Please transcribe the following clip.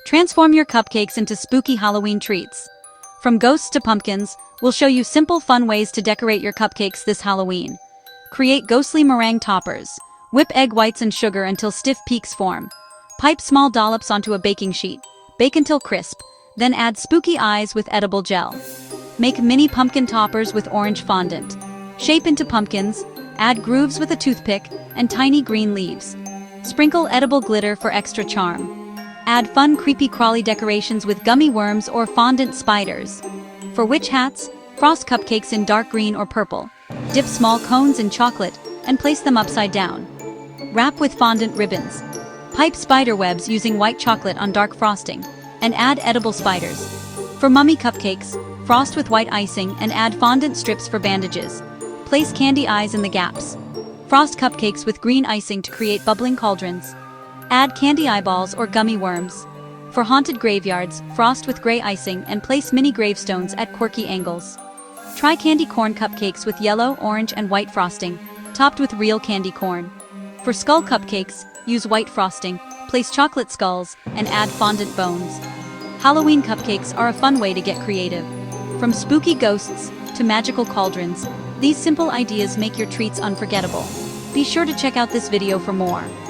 Transform your cupcakes into spooky Halloween treats. From ghosts to pumpkins, we'll show you simple, fun ways to decorate your cupcakes this Halloween. Create ghostly meringue toppers. Whip egg whites and sugar until stiff peaks form. Pipe small dollops onto a baking sheet. Bake until crisp, then add spooky eyes with edible gel. Make mini pumpkin toppers with orange fondant. Shape into pumpkins, add grooves with a toothpick, and tiny green leaves. Sprinkle edible glitter for extra charm. Add fun creepy crawly decorations with gummy worms or fondant spiders. For witch hats, frost cupcakes in dark green or purple. Dip small cones in chocolate and place them upside down. Wrap with fondant ribbons. Pipe spider webs using white chocolate on dark frosting, and add edible spiders. For mummy cupcakes, frost with white icing and add fondant strips for bandages. Place candy eyes in the gaps. Frost cupcakes with green icing to create bubbling cauldrons. Add candy eyeballs or gummy worms. For haunted graveyards, frost with gray icing and place mini gravestones at quirky angles. Try candy corn cupcakes with yellow, orange, and white frosting, topped with real candy corn. For skull cupcakes, use white frosting, place chocolate skulls, and add fondant bones. Halloween cupcakes are a fun way to get creative. From spooky ghosts to magical cauldrons, these simple ideas make your treats unforgettable. Be sure to check out this video for more.